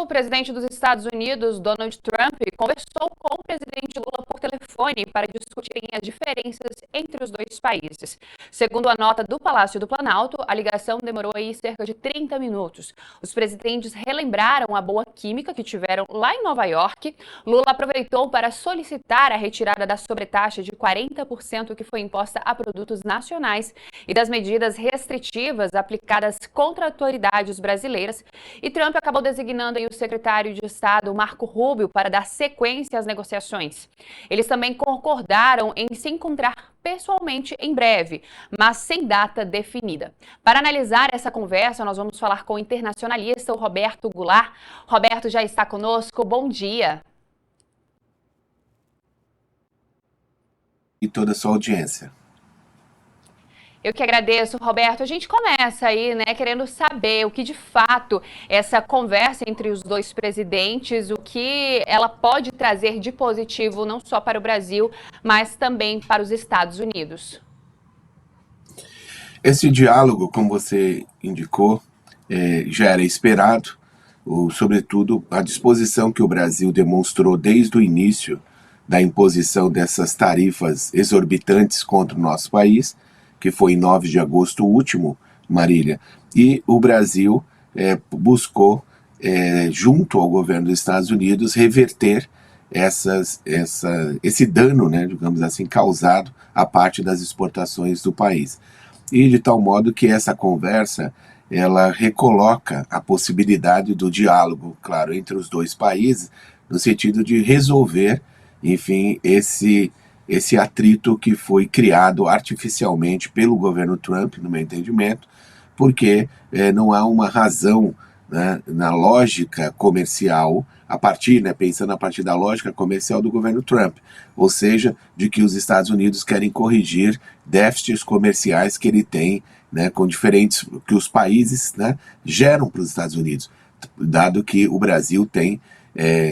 o presidente dos Estados Unidos, Donald Trump, conversou com o presidente Lula por telefone para discutirem as diferenças entre os dois países. Segundo a nota do Palácio do Planalto, a ligação demorou aí cerca de 30 minutos. Os presidentes relembraram a boa química que tiveram lá em Nova York. Lula aproveitou para solicitar a retirada da sobretaxa de 40% que foi imposta a produtos nacionais e das medidas restritivas aplicadas contra autoridades brasileiras. E Trump acabou designando aí o secretário de Estado, Marco Rubio, para dar sequência às negociações. Eles também concordaram em se encontrar pessoalmente em breve, mas sem data definida. Para analisar essa conversa, nós vamos falar com o internacionalista, o Roberto Goulart. Roberto já está conosco. Bom dia. E toda a sua audiência. Eu que agradeço, Roberto. A gente começa aí, né, querendo saber o que de fato essa conversa entre os dois presidentes, o que ela pode trazer de positivo não só para o Brasil, mas também para os Estados Unidos. Esse diálogo, como você indicou, já era esperado, sobretudo a disposição que o Brasil demonstrou desde o início da imposição dessas tarifas exorbitantes contra o nosso país, que foi em 9 de agosto último, Marília, e o Brasil buscou, junto ao governo dos Estados Unidos, reverter esse dano, né, digamos assim, causado à parte das exportações do país. E de tal modo que essa conversa, ela recoloca a possibilidade do diálogo, claro, entre os dois países, no sentido de resolver, enfim, esse atrito que foi criado artificialmente pelo governo Trump, no meu entendimento, porque não há uma razão, né, na lógica comercial, pensando a partir da lógica comercial do governo Trump, ou seja, de que os Estados Unidos querem corrigir déficits comerciais que ele tem, né, com diferentes, que os países, né, geram para os Estados Unidos, dado que o Brasil tem,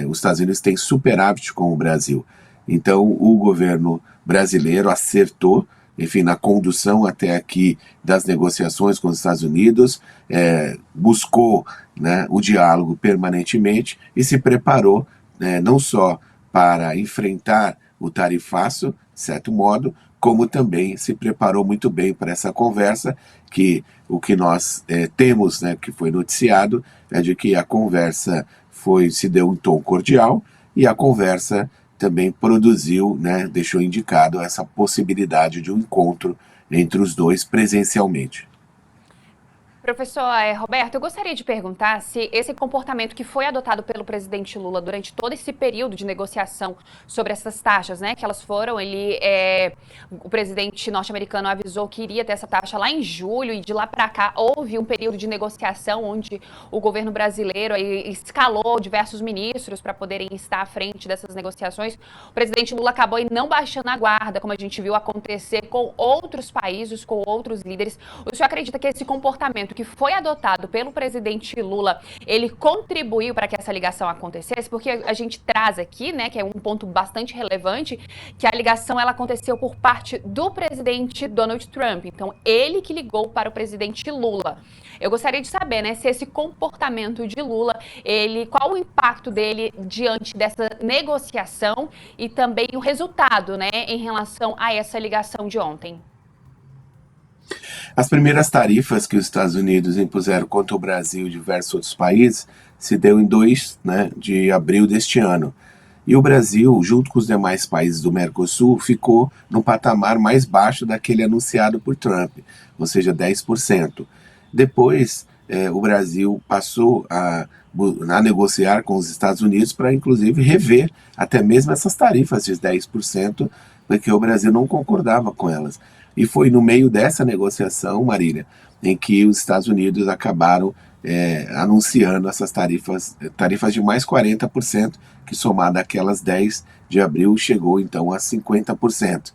os Estados Unidos têm superávit com o Brasil. Então, o governo brasileiro acertou, enfim, na condução até aqui das negociações com os Estados Unidos, buscou, né, o diálogo permanentemente e se preparou, não só para enfrentar o tarifaço, de certo modo, como também se preparou muito bem para essa conversa, que o que nós temos, né, que foi noticiado, é de que a conversa se deu em tom cordial e a conversa também produziu, né, deixou indicado essa possibilidade de um encontro entre os dois presencialmente. Professor Roberto, eu gostaria de perguntar se esse comportamento que foi adotado pelo presidente Lula durante todo esse período de negociação sobre essas taxas, né, que elas foram, o presidente norte-americano avisou que iria ter essa taxa lá em julho e de lá para cá houve um período de negociação onde o governo brasileiro escalou diversos ministros para poderem estar à frente dessas negociações. O presidente Lula acabou não baixando a guarda, como a gente viu acontecer com outros países, com outros líderes. O senhor acredita que esse comportamento que foi adotado pelo presidente Lula, ele contribuiu para que essa ligação acontecesse? Porque a gente traz aqui, né, que é um ponto bastante relevante, que a ligação ela aconteceu por parte do presidente Donald Trump. Então, ele que ligou para o presidente Lula. Eu gostaria de saber, né, se esse comportamento de Lula, qual o impacto dele diante dessa negociação e também o resultado, né, em relação a essa ligação de ontem. As primeiras tarifas que os Estados Unidos impuseram contra o Brasil e diversos outros países se deu em 2, né, de abril deste ano. E o Brasil, junto com os demais países do Mercosul, ficou no patamar mais baixo daquele anunciado por Trump, ou seja, 10%. Depois, o Brasil passou a negociar com os Estados Unidos para, inclusive, rever até mesmo essas tarifas de 10%, porque o Brasil não concordava com elas. E foi no meio dessa negociação, Marília, em que os Estados Unidos acabaram anunciando essas tarifas de mais 40%, que somada àquelas 10 de abril chegou então a 50%.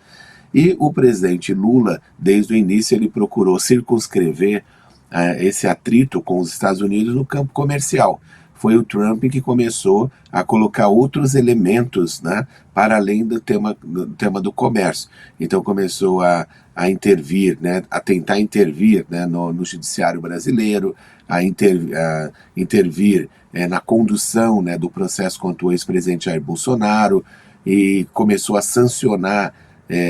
E o presidente Lula, desde o início, ele procurou circunscrever esse atrito com os Estados Unidos no campo comercial. Foi o Trump que começou a colocar outros elementos, né, para além do tema do comércio. Então começou a intervir, né, a tentar intervir, né, no judiciário brasileiro, a intervir na condução, né, do processo contra o ex-presidente Jair Bolsonaro e começou a sancionar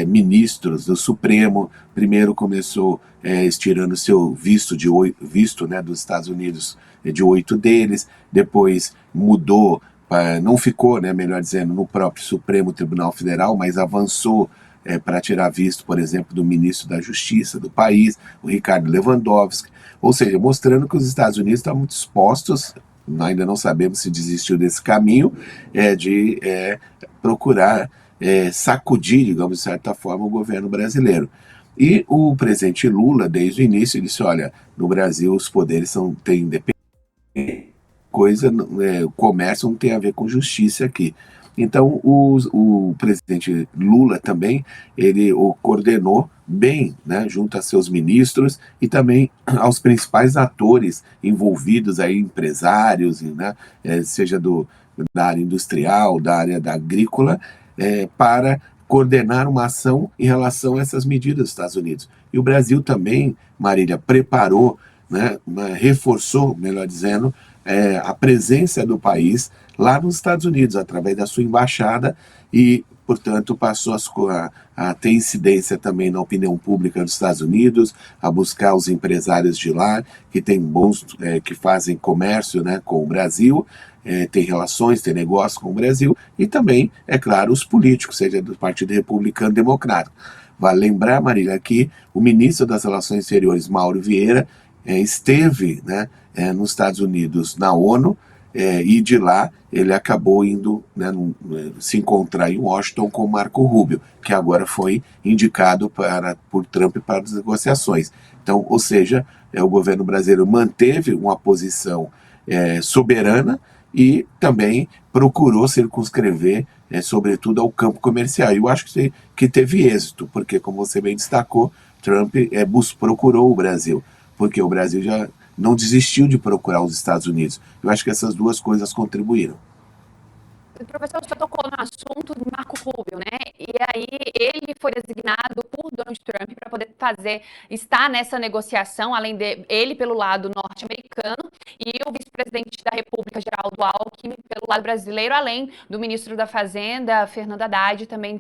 ministros do Supremo. Primeiro começou estirando seu visto, né, dos Estados Unidos de 8 deles, depois mudou, não ficou, né, melhor dizendo, no próprio Supremo Tribunal Federal, mas avançou para tirar visto, por exemplo, do ministro da Justiça do país, o Ricardo Lewandowski, ou seja, mostrando que os Estados Unidos estavam dispostos, ainda não sabemos se desistiu desse caminho, de procurar sacudir, digamos, de certa forma, o governo brasileiro. E o presidente Lula, desde o início, disse, olha, no Brasil os poderes têm independência, o comércio não tem a ver com justiça aqui. Então, o presidente Lula também, ele o coordenou bem, né, junto a seus ministros e também aos principais atores envolvidos, aí, empresários, né, seja da área industrial, da área da agrícola, para coordenar uma ação em relação a essas medidas dos Estados Unidos. E o Brasil também, Marília, preparou, né, reforçou, melhor dizendo, a presença do país lá nos Estados Unidos, através da sua embaixada, e, portanto, passou a ter incidência também na opinião pública dos Estados Unidos, a buscar os empresários de lá, que que fazem comércio, né, com o Brasil, tem relações, tem negócio com o Brasil, e também, é claro, os políticos, seja do Partido Republicano Democrático. Vale lembrar, Marília, que o ministro das Relações Exteriores, Mauro Vieira, esteve, né, nos Estados Unidos na ONU, e de lá ele acabou indo, né, se encontrar em Washington com Marco Rubio, que agora foi indicado por Trump para as negociações. Então, ou seja, o governo brasileiro manteve uma posição soberana e também procurou circunscrever, sobretudo, ao campo comercial. Eu acho que teve êxito, porque, como você bem destacou, Trump procurou o Brasil, porque o Brasil já não desistiu de procurar os Estados Unidos. Eu acho que essas duas coisas contribuíram. Professor, você tocou no assunto de Marco Rubio, né? E aí ele foi designado por Donald Trump para poder estar nessa negociação, além de ele pelo lado norte-americano e o vice-presidente da República, Geraldo Alckmin, pelo lado brasileiro, além do ministro da Fazenda, Fernando Haddad, e também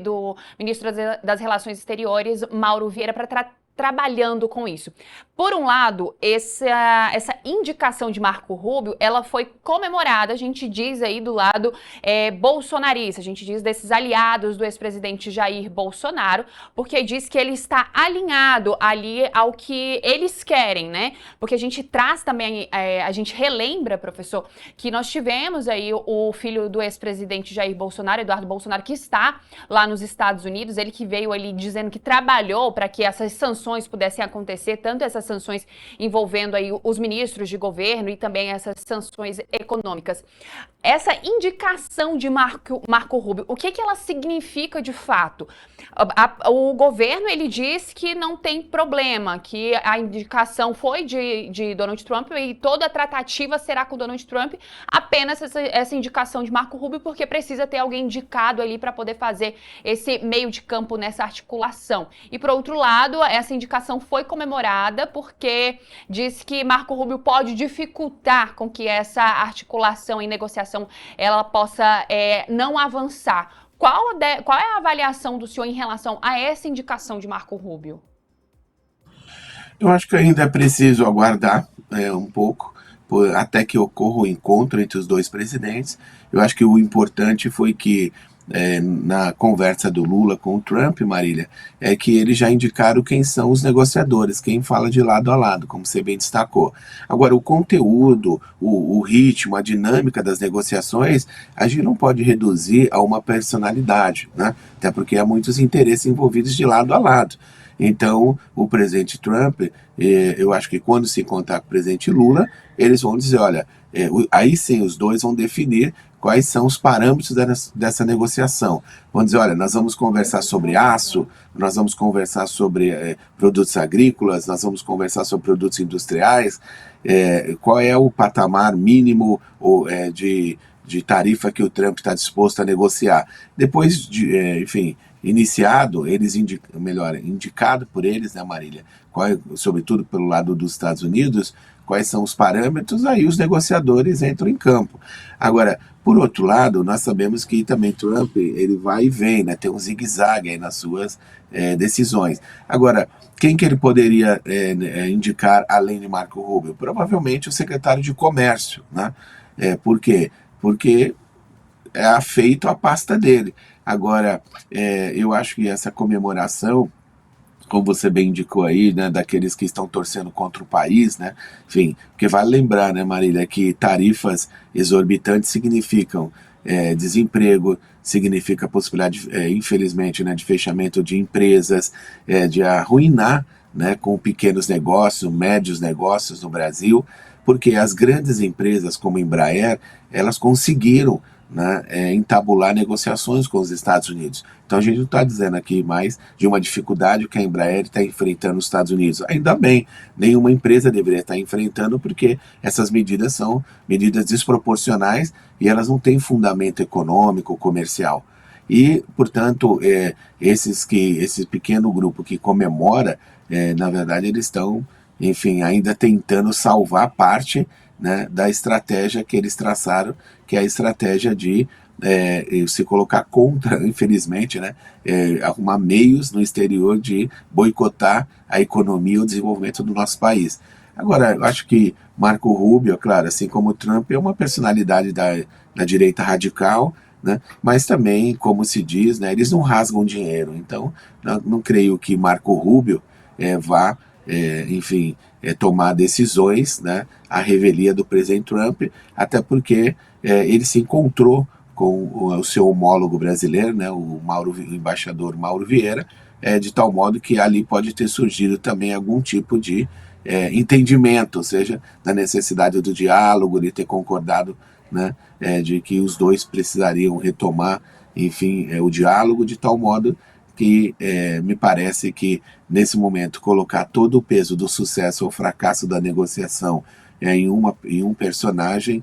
do ministro das Relações Exteriores, Mauro Vieira, para trabalhando com isso. Por um lado, essa indicação de Marco Rubio, ela foi comemorada, a gente diz aí do lado bolsonarista, a gente diz desses aliados do ex-presidente Jair Bolsonaro, porque diz que ele está alinhado ali ao que eles querem, né? Porque a gente traz também, a gente relembra, professor, que nós tivemos aí o filho do ex-presidente Jair Bolsonaro, Eduardo Bolsonaro, que está lá nos Estados Unidos, ele que veio ali dizendo que trabalhou para que essas sanções pudessem acontecer, tanto essas sanções envolvendo aí os ministros de governo e também essas sanções econômicas. Essa indicação de Marco Rubio, o que ela significa de fato? O governo, ele diz que não tem problema, que a indicação foi de Donald Trump e toda a tratativa será com Donald Trump, apenas essa indicação de Marco Rubio, porque precisa ter alguém indicado ali para poder fazer esse meio de campo nessa articulação. E, por outro lado, essa indicação foi comemorada porque diz que Marco Rubio pode dificultar com que essa articulação e negociação ela possa não avançar. Qual é a avaliação do senhor em relação a essa indicação de Marco Rubio? Eu acho que ainda é preciso aguardar um pouco, até que ocorra o encontro entre os dois presidentes. Eu acho que o importante foi que na conversa do Lula com o Trump, Marília, é que eles já indicaram quem são os negociadores, quem fala de lado a lado, como você bem destacou. Agora, o conteúdo, o ritmo, a dinâmica das negociações, a gente não pode reduzir a uma personalidade, né? Até porque há muitos interesses envolvidos de lado a lado. Então, o presidente Trump, eu acho que quando se encontrar com o presidente Lula, eles vão dizer, olha, aí sim os dois vão definir quais são os parâmetros dessa negociação. Vão dizer, olha, nós vamos conversar sobre aço, nós vamos conversar sobre produtos agrícolas, nós vamos conversar sobre produtos industriais, qual é o patamar mínimo de tarifa que o Trump está disposto a negociar. Depois enfim, iniciado, indicado por eles, né, Marília, sobretudo pelo lado dos Estados Unidos, quais são os parâmetros, aí os negociadores entram em campo. Agora, por outro lado, nós sabemos que também Trump, ele vai e vem, né? Tem um zigue-zague aí nas suas decisões. Agora, quem que ele poderia indicar além de Marco Rubio? Provavelmente o secretário de Comércio, né? Por quê? Porque é afeito à pasta dele. Agora, eu acho que essa comemoração, como você bem indicou aí, né, daqueles que estão torcendo contra o país, né, enfim, porque vale lembrar, né, Marília, que tarifas exorbitantes significam desemprego, significa possibilidade, infelizmente, né, de fechamento de empresas, de arruinar, né, com pequenos negócios, médios negócios no Brasil, porque as grandes empresas como a Embraer, elas conseguiram, né, entabular negociações com os Estados Unidos. Então a gente não está dizendo aqui mais de uma dificuldade que a Embraer está enfrentando nos Estados Unidos. Ainda bem, nenhuma empresa deveria estar enfrentando, porque essas medidas são medidas desproporcionais e elas não têm fundamento econômico, comercial. E, portanto, esse pequeno grupo que comemora, na verdade, eles estão, enfim, ainda tentando salvar parte, né, da estratégia que eles traçaram, que é a estratégia de se colocar contra, infelizmente, né, arrumar meios no exterior de boicotar a economia e o desenvolvimento do nosso país. Agora, eu acho que Marco Rubio, claro, assim como Trump, é uma personalidade da direita radical, né, mas também, como se diz, né, eles não rasgam dinheiro. Então, não creio que Marco Rubio vá, enfim, tomar decisões, né, à revelia do presidente Trump, até porque ele se encontrou com o seu homólogo brasileiro, né, o embaixador Mauro Vieira, de tal modo que ali pode ter surgido também algum tipo de entendimento, ou seja, da necessidade do diálogo, de ter concordado, né, de que os dois precisariam retomar, enfim, o diálogo, de tal modo que me parece que, nesse momento, colocar todo o peso do sucesso ou fracasso da negociação em um personagem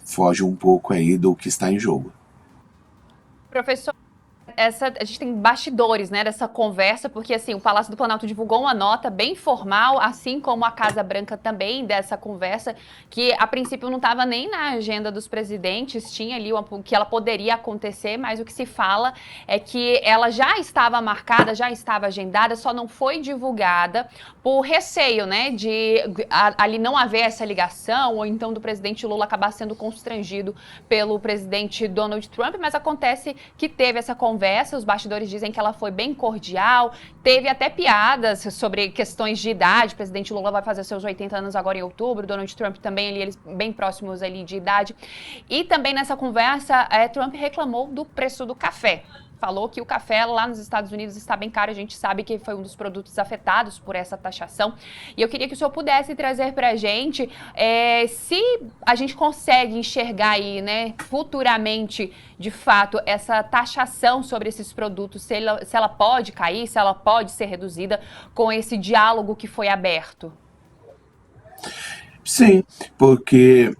foge um pouco aí do que está em jogo. Professor, a gente tem bastidores, né, dessa conversa, porque assim, o Palácio do Planalto divulgou uma nota bem formal, assim como a Casa Branca também, dessa conversa, que a princípio não estava nem na agenda dos presidentes, tinha ali que ela poderia acontecer, mas o que se fala é que ela já estava marcada, já estava agendada, só não foi divulgada por receio, né, de ali não haver essa ligação, ou então do presidente Lula acabar sendo constrangido pelo presidente Donald Trump, mas acontece que teve essa conversa. Os bastidores dizem que ela foi bem cordial, teve até piadas sobre questões de idade. O presidente Lula vai fazer seus 80 anos agora em outubro, Donald Trump também, ali, eles bem próximos ali de idade. E também nessa conversa, Trump reclamou do preço do café. Falou que o café lá nos Estados Unidos está bem caro, a gente sabe que foi um dos produtos afetados por essa taxação. E eu queria que o senhor pudesse trazer para a gente se a gente consegue enxergar aí, né, futuramente, de fato, essa taxação sobre esses produtos, se ela pode cair, se ela pode ser reduzida com esse diálogo que foi aberto. Sim, porque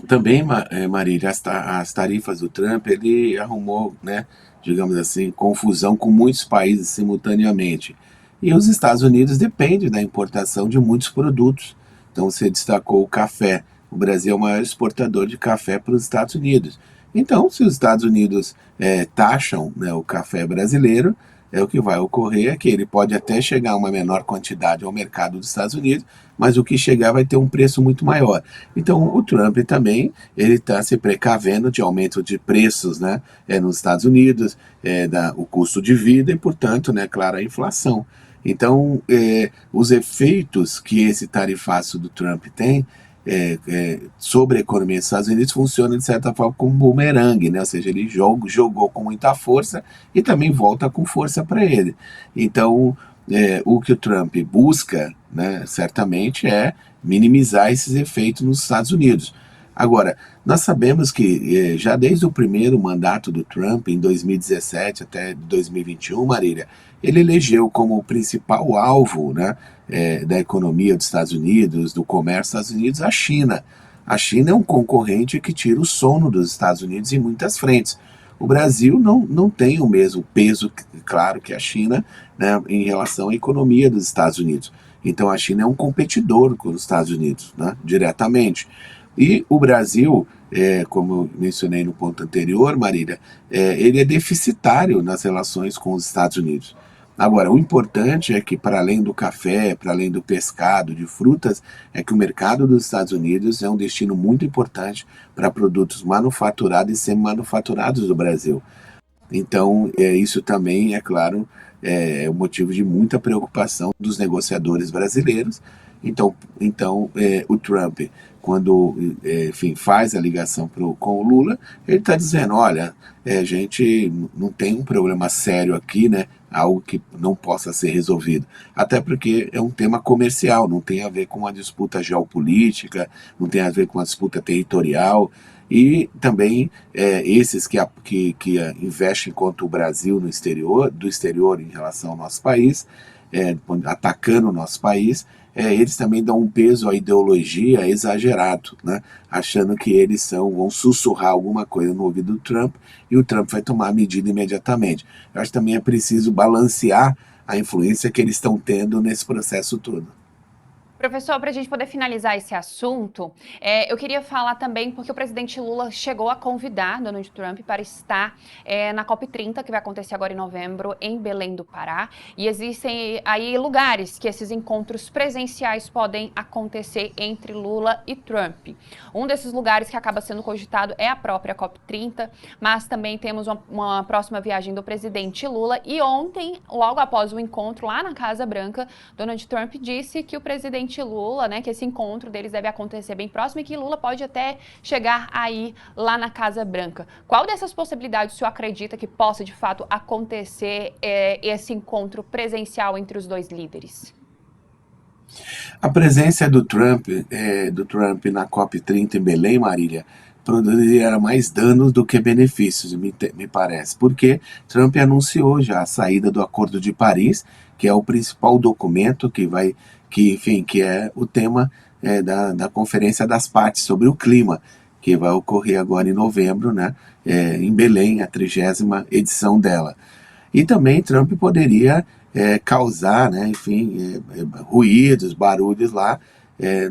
também, Marília, as tarifas do Trump, ele arrumou, né, digamos assim, confusão com muitos países simultaneamente. E os Estados Unidos dependem da importação de muitos produtos. Então você destacou o café. O Brasil é o maior exportador de café para os Estados Unidos. Então, se os Estados Unidos taxam, né, o café brasileiro, o que vai ocorrer é que ele pode até chegar a uma menor quantidade ao mercado dos Estados Unidos, mas o que chegar vai ter um preço muito maior. Então, o Trump também ele está se precavendo de aumento de preços, né, nos Estados Unidos, o custo de vida e, portanto, né, claro, a inflação. Então, os efeitos que esse tarifaço do Trump tem sobre a economia dos Estados Unidos funciona de certa forma como um bumerangue, né? Ou seja, ele jogou com muita força e também volta com força para ele. Então, o que o Trump busca, né, certamente, é minimizar esses efeitos nos Estados Unidos. Agora, nós sabemos que já desde o primeiro mandato do Trump, em 2017 até 2021, Marília, ele elegeu como principal alvo, né, da economia dos Estados Unidos, do comércio dos Estados Unidos, a China. A China é um concorrente que tira o sono dos Estados Unidos em muitas frentes. O Brasil não tem o mesmo peso, claro, que a China, né, em relação à economia dos Estados Unidos. Então a China é um competidor com os Estados Unidos, né, diretamente. E o Brasil, como eu mencionei no ponto anterior, Marília, ele é deficitário nas relações com os Estados Unidos. Agora, o importante é que, para além do café, para além do pescado, de frutas, é que o mercado dos Estados Unidos é um destino muito importante para produtos manufaturados e semi-manufaturados do Brasil. Então, isso também, é claro, é um motivo de muita preocupação dos negociadores brasileiros. Então, o Trump, quando enfim, faz a ligação com o Lula, ele está dizendo, olha, a gente não tem um problema sério aqui, né? Algo que não possa ser resolvido. Até porque é um tema comercial, não tem a ver com uma disputa geopolítica, não tem a ver com uma disputa territorial. E também esses que investem contra o Brasil no exterior, do exterior em relação ao nosso país, atacando o nosso país, eles também dão um peso à ideologia exagerado, né? Achando que eles vão sussurrar alguma coisa no ouvido do Trump e o Trump vai tomar a medida imediatamente. Eu acho que também é preciso balancear a influência que eles estão tendo nesse processo todo. Professor, para a gente poder finalizar esse assunto, eu queria falar também, porque o presidente Lula chegou a convidar Donald Trump para estar na COP30, que vai acontecer agora em novembro, em Belém do Pará. E existem aí lugares que esses encontros presenciais podem acontecer entre Lula e Trump. Um desses lugares que acaba sendo cogitado é a própria COP30, mas também temos uma próxima viagem do presidente Lula. E ontem, logo após o encontro lá na Casa Branca, Donald Trump disse que o presidente Lula, né, que esse encontro deles deve acontecer bem próximo e que Lula pode até chegar aí lá na Casa Branca. Qual dessas possibilidades o senhor acredita que possa de fato acontecer esse encontro presencial entre os dois líderes? A presença do Trump na COP30 em Belém, Marília, produziria mais danos do que benefícios, me parece, porque Trump anunciou já a saída do Acordo de Paris, que é o principal documento que é o tema da Conferência das Partes sobre o Clima, que vai ocorrer agora em novembro, né, em Belém, a 30ª edição dela. E também Trump poderia causar, né, enfim, ruídos, barulhos lá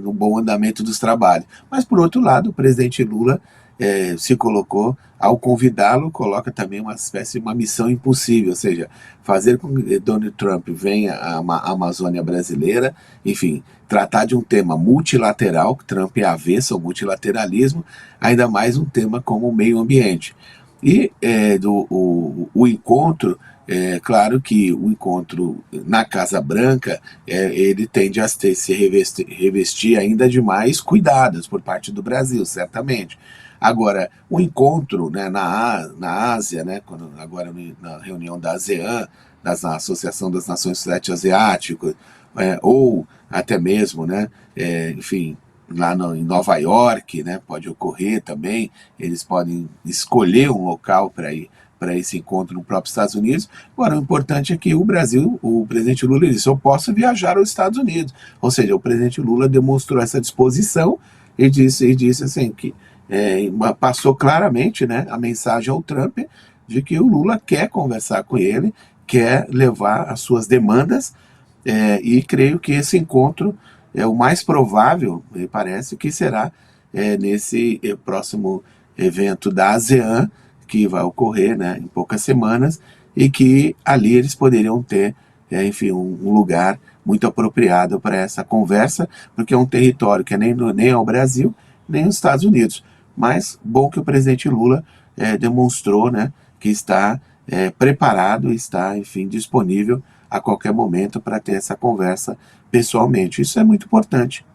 no bom andamento dos trabalhos. Mas, por outro lado, o presidente Lula se colocou, ao convidá-lo, coloca também uma espécie de uma missão impossível, ou seja, fazer com que Donald Trump venha à Amazônia brasileira, enfim, tratar de um tema multilateral, que Trump é avesso ao multilateralismo, ainda mais um tema como o meio ambiente. E o encontro, claro que o encontro na Casa Branca, ele tende a se revestir ainda de mais cuidados por parte do Brasil, certamente. Agora, o encontro, né, na Ásia, né, agora na reunião da ASEAN, da Associação das Nações do Sudeste Asiático, ou até mesmo, né, enfim, lá em Nova York, né, pode ocorrer também, eles podem escolher um local para ir para esse encontro no próprio Estados Unidos. Agora, o importante é que o Brasil, o presidente Lula disse, eu posso viajar aos Estados Unidos. Ou seja, o presidente Lula demonstrou essa disposição e disse assim, que passou claramente, né, a mensagem ao Trump de que o Lula quer conversar com ele, quer levar as suas demandas, e creio que esse encontro é o mais provável, me parece, que será nesse próximo evento da ASEAN, que vai ocorrer, né, em poucas semanas, e que ali eles poderiam ter, enfim, um lugar muito apropriado para essa conversa, porque é um território que nem é o Brasil, nem os Estados Unidos. Mas bom que o presidente Lula demonstrou, né, que está preparado, está, enfim, disponível a qualquer momento para ter essa conversa pessoalmente. Isso é muito importante.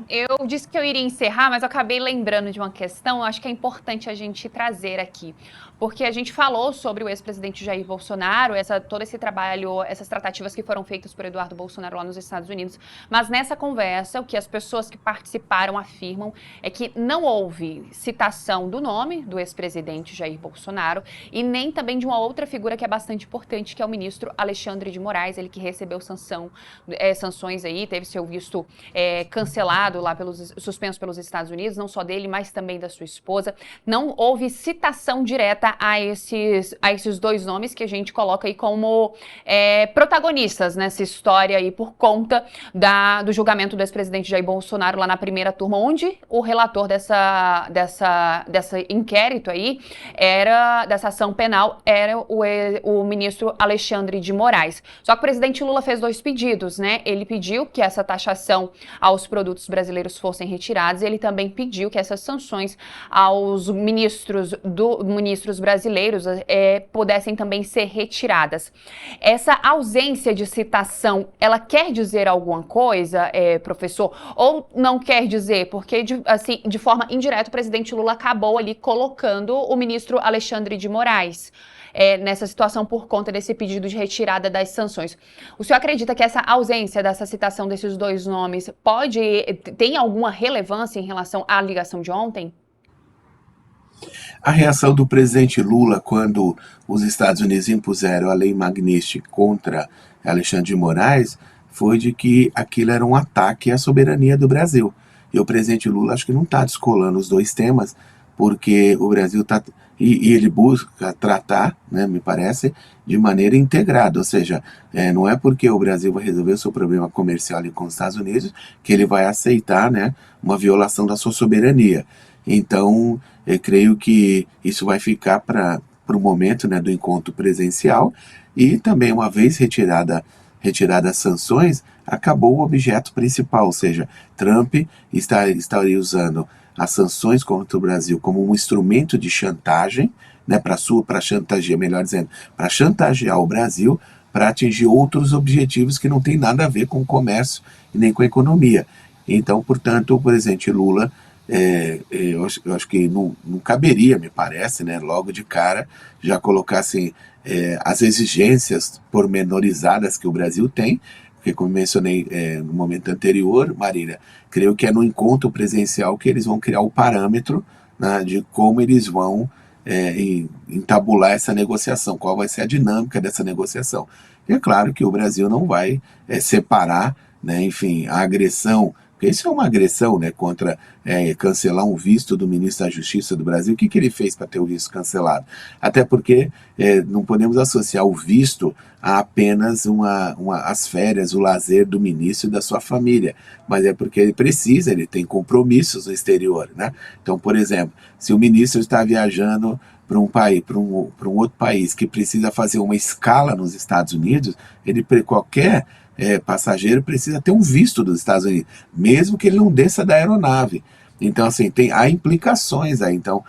Eu disse que eu iria encerrar, mas eu acabei lembrando de uma questão, acho que é importante a gente trazer aqui, porque a gente falou sobre o ex-presidente Jair Bolsonaro, todo esse trabalho, essas tratativas que foram feitas por Eduardo Bolsonaro lá nos Estados Unidos, mas nessa conversa, o que as pessoas que participaram afirmam é que não houve citação do nome do ex-presidente Jair Bolsonaro e nem também de uma outra figura que é bastante importante, que é o ministro Alexandre de Moraes, ele que recebeu sanções aí, teve seu visto cancelado retirado lá, suspenso pelos Estados Unidos, não só dele, mas também da sua esposa. Não houve citação direta a esses dois nomes que a gente coloca aí como protagonistas nessa história aí por conta do julgamento do ex-presidente Jair Bolsonaro lá na primeira turma, onde o relator dessa inquérito aí, dessa ação penal, era o ministro Alexandre de Moraes. Só que o presidente Lula fez dois pedidos, né? Ele pediu que essa taxação aos produtos brasileiros fossem retirados e ele também pediu que essas sanções aos ministros brasileiros pudessem também ser retiradas. Essa ausência de citação, ela quer dizer alguma coisa, professor? Ou não quer dizer? Porque, de forma indireta, o presidente Lula acabou ali colocando o ministro Alexandre de Moraes nessa situação por conta desse pedido de retirada das sanções. O senhor acredita que essa ausência dessa citação desses dois nomes tem alguma relevância em relação à ligação de ontem? A reação do presidente Lula quando os Estados Unidos impuseram a lei Magnitsky contra Alexandre de Moraes foi de que aquilo era um ataque à soberania do Brasil. E o presidente Lula acho que não está descolando os dois temas, porque o Brasil está... E ele busca tratar, né, me parece, de maneira integrada, ou seja, não é porque o Brasil vai resolver o seu problema comercial ali com os Estados Unidos que ele vai aceitar, né, uma violação da sua soberania. Então, eu creio que isso vai ficar para o momento, né, do encontro presencial e também, uma vez retirada as sanções, acabou o objeto principal, ou seja, Trump estaria usando as sanções contra o Brasil como um instrumento de chantagem, né, para chantagear, melhor dizendo, para chantagear o Brasil para atingir outros objetivos que não tem nada a ver com o comércio e nem com a economia. Então, portanto, o presidente Lula, eu acho que não caberia, me parece, né, logo de cara, já colocar assim, as exigências pormenorizadas que o Brasil tem, porque como mencionei no momento anterior, Marília, creio que é no encontro presencial que eles vão criar o parâmetro, né, de como eles vão entabular essa negociação, qual vai ser a dinâmica dessa negociação. E é claro que o Brasil não vai separar, né, enfim, a agressão, porque isso é uma agressão, né, contra cancelar um visto do ministro da Justiça do Brasil. O que ele fez para ter o visto cancelado? Até porque não podemos associar o visto a apenas as férias, o lazer do ministro e da sua família, mas é porque ele tem compromissos no exterior, né? Então, por exemplo, se o ministro está viajando para um outro país que precisa fazer uma escala nos Estados Unidos, qualquer passageiro precisa ter um visto dos Estados Unidos, mesmo que ele não desça da aeronave. Então, assim, há implicações aí, então,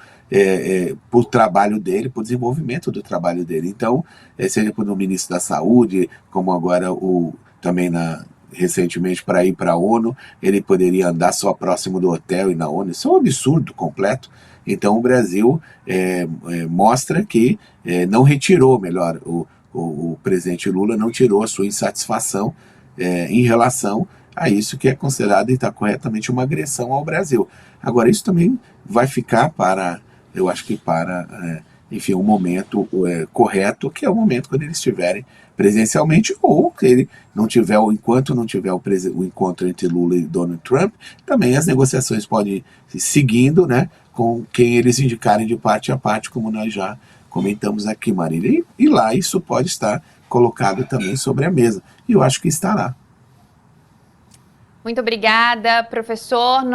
por trabalho dele, por desenvolvimento do trabalho dele. Então, seja por um ministro da Saúde, como agora também recentemente para ir para a ONU, ele poderia andar só próximo do hotel e na ONU. Isso é um absurdo completo. Então, o Brasil mostra que não retirou, melhor, o presidente Lula não tirou a sua insatisfação em relação a isso que é considerado, e está corretamente, uma agressão ao Brasil. Agora, isso também vai ficar eu acho que enfim, um momento correto, que é o momento quando eles estiverem presencialmente, ou que ele não tiver, enquanto não tiver o encontro entre Lula e Donald Trump, também as negociações podem ir seguindo, né, com quem eles indicarem de parte a parte, como nós já comentamos aqui, Marília. E lá isso pode estar colocado também sobre a mesa. E eu acho que estará. Muito obrigada, professor.